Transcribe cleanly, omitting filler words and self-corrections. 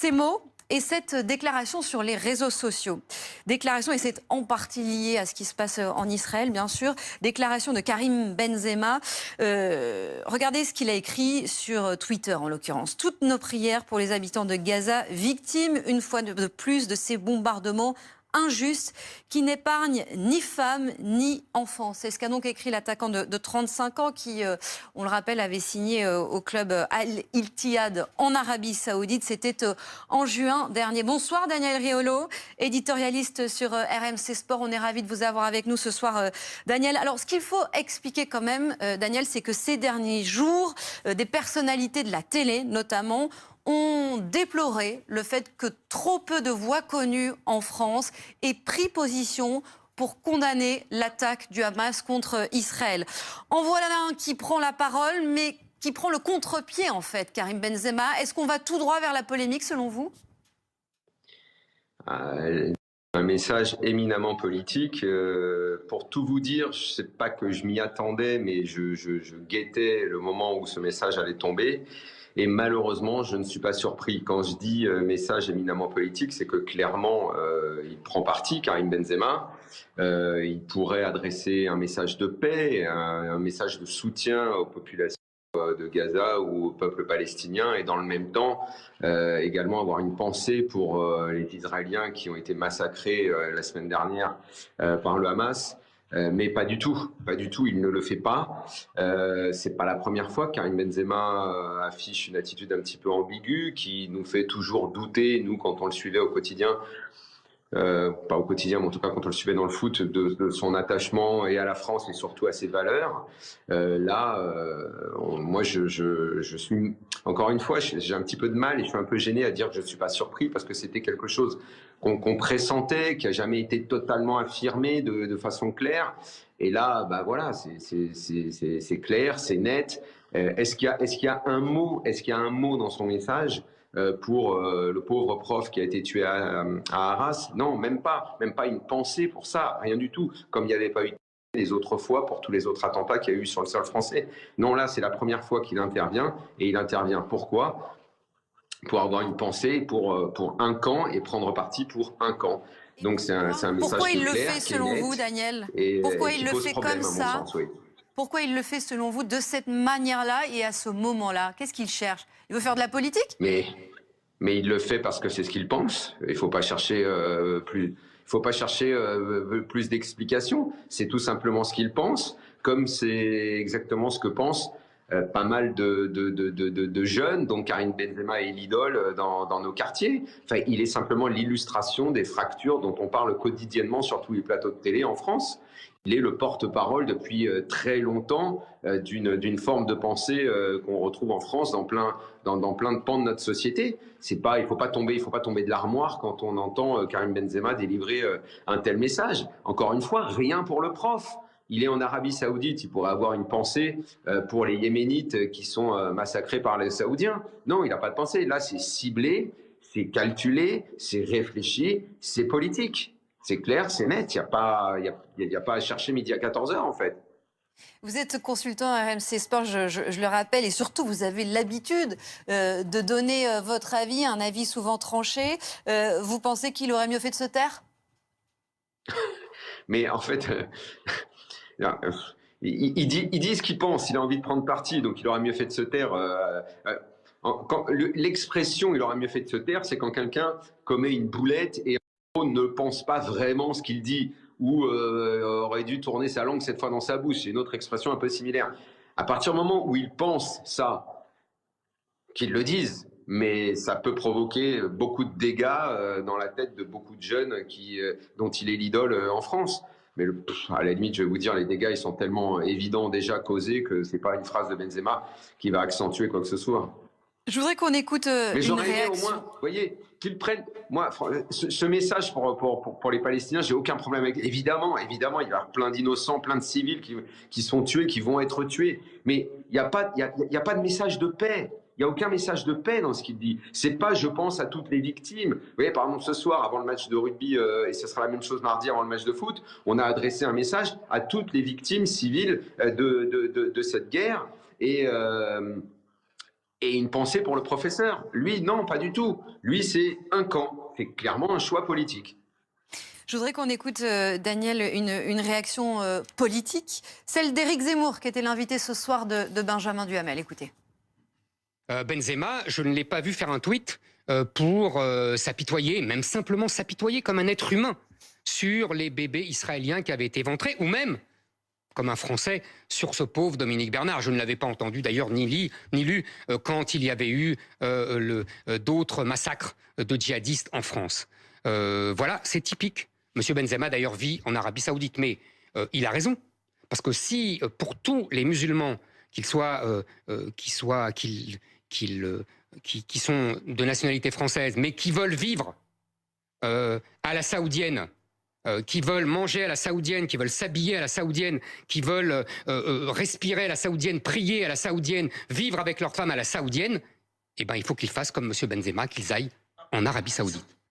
Ces mots et cette déclaration sur les réseaux sociaux. Déclaration, et c'est en partie lié à ce qui se passe en Israël, bien sûr. Déclaration de Karim Benzema. Regardez ce qu'il a écrit sur Twitter, en l'occurrence. Toutes nos prières pour les habitants de Gaza, victimes une fois de plus de ces bombardements injuste qui n'épargne ni femmes ni enfants. C'est ce qu'a donc écrit l'attaquant de 35 ans qui, on le rappelle, avait signé au club Al-Ittihad en Arabie Saoudite. C'était en juin dernier. Bonsoir Daniel Riolo, éditorialiste sur RMC Sport. On est ravis de vous avoir avec nous ce soir, Daniel. Alors, ce qu'il faut expliquer quand même, Daniel, c'est que ces derniers jours, des personnalités de la télé, notamment, ont déploré le fait que trop peu de voix connues en France aient pris position pour condamner l'attaque du Hamas contre Israël. En voilà un qui prend la parole, mais qui prend le contre-pied, en fait, Karim Benzema. Est-ce qu'on va tout droit vers la polémique, selon vous ? Un message éminemment politique. Pour tout vous dire, je ne sais pas que je m'y attendais, mais je guettais le moment où ce message allait tomber. Et malheureusement, je ne suis pas surpris. Quand je dis message éminemment politique, c'est que clairement, il prend parti, Karim Benzema. Il pourrait adresser un message de paix, un message de soutien aux populations de Gaza ou au peuple palestinien, et dans le même temps également avoir une pensée pour les Israéliens qui ont été massacrés la semaine dernière par le Hamas. Mais pas du tout, il ne le fait pas. C'est pas la première fois que Karim Benzema affiche une attitude un petit peu ambiguë qui nous fait toujours douter, nous, quand on le suivait au quotidien. Pas au quotidien, mais en tout cas quand on le suivait dans le foot, de son attachement et à la France et surtout à ses valeurs. Moi je suis, encore une fois, j'ai un petit peu de mal et je suis un peu gêné à dire que je ne suis pas surpris, parce que c'était quelque chose qu'on pressentait, qui n'a jamais été totalement affirmé de façon claire. Et là, bah voilà, c'est clair, c'est net. Est-ce qu'il y a un mot dans son message pour le pauvre prof qui a été tué à Arras? Non, même pas une pensée pour ça, rien du tout, comme il n'y avait pas eu les autres fois pour tous les autres attentats qu'il y a eu sur le sol français. Non, là, c'est la première fois qu'il intervient, et il intervient pourquoi? Pour avoir une pensée pour un camp et prendre parti pour un camp. Donc c'est un message Pourquoi il le clair, fait selon vous, Daniel? Pourquoi il le fait comme ça? Pourquoi il le fait selon vous de cette manière-là et à ce moment-là? Qu'est-ce qu'il cherche? Il veut faire de la politique? Mais il le fait parce que c'est ce qu'il pense. Il ne faut pas chercher plus d'explications. C'est tout simplement ce qu'il pense, comme c'est exactement ce que pensent pas mal de jeunes, dont Karim Benzema est l'idole dans nos quartiers. Enfin, il est simplement l'illustration des fractures dont on parle quotidiennement sur tous les plateaux de télé en France. Il est le porte-parole depuis très longtemps d'une forme de pensée qu'on retrouve en France dans plein de pans de notre société. Il faut pas tomber de l'armoire quand on entend Karim Benzema délivrer un tel message. Encore une fois, rien pour le prof. Il est en Arabie Saoudite, il pourrait avoir une pensée pour les Yéménites qui sont massacrés par les Saoudiens. Non, il n'a pas de pensée. Là, c'est ciblé, c'est calculé, c'est réfléchi, c'est politique. C'est clair, c'est net. Il n'y a pas à chercher midi à 14h, en fait. Vous êtes consultant à RMC Sport, je le rappelle, et surtout vous avez l'habitude de donner votre avis, un avis souvent tranché. Vous pensez qu'il aurait mieux fait de se taire? Mais en fait, il dit ce qu'il pense, il a envie de prendre parti, donc il aurait mieux fait de se taire. L'expression « il aurait mieux fait de se taire », c'est quand quelqu'un commet une boulette et ne pense pas vraiment ce qu'il dit, ou aurait dû tourner sa langue cette fois dans sa bouche. C'est une autre expression un peu similaire. À partir du moment où il pense ça, qu'il le dise, mais ça peut provoquer beaucoup de dégâts dans la tête de beaucoup de jeunes dont il est l'idole en France. Mais à la limite, je vais vous dire, les dégâts, ils sont tellement évidents déjà causés que c'est pas une phrase de Benzema qui va accentuer quoi que ce soit. Je voudrais qu'on écoute une réaction. Au moins, vous voyez, qu'ils prennent. Moi, ce message pour les Palestiniens, j'ai aucun problème avec. Évidemment, il va y avoir plein d'innocents, plein de civils qui sont tués, qui vont être tués. Mais il n'y a pas de message de paix. Il n'y a aucun message de paix dans ce qu'il dit. C'est pas « je pense à toutes les victimes ». Vous voyez, par exemple, ce soir, avant le match de rugby, et ce sera la même chose mardi avant le match de foot, on a adressé un message à toutes les victimes civiles de cette guerre. Et Et une pensée pour le professeur. Lui, non, pas du tout. Lui, c'est un camp. C'est clairement un choix politique. Je voudrais qu'on écoute, Daniel, une réaction politique, celle d'Éric Zemmour, qui était l'invité ce soir de Benjamin Duhamel. Écoutez. Benzema, je ne l'ai pas vu faire un tweet pour s'apitoyer, même simplement s'apitoyer comme un être humain sur les bébés israéliens qui avaient été éventrés, ou même, comme un Français, sur ce pauvre Dominique Bernard. Je ne l'avais pas entendu d'ailleurs ni lu quand il y avait eu d'autres massacres de djihadistes en France. Voilà, c'est typique. Monsieur Benzema d'ailleurs vit en Arabie Saoudite, mais il a raison. Parce que si pour tous les musulmans, qui sont de nationalité française, mais qui veulent vivre à la saoudienne, qui veulent manger à la saoudienne, qui veulent s'habiller à la saoudienne, qui veulent respirer à la saoudienne, prier à la saoudienne, vivre avec leur femme à la saoudienne, eh ben, il faut qu'ils fassent comme M. Benzema, qu'ils aillent en Arabie Saoudite.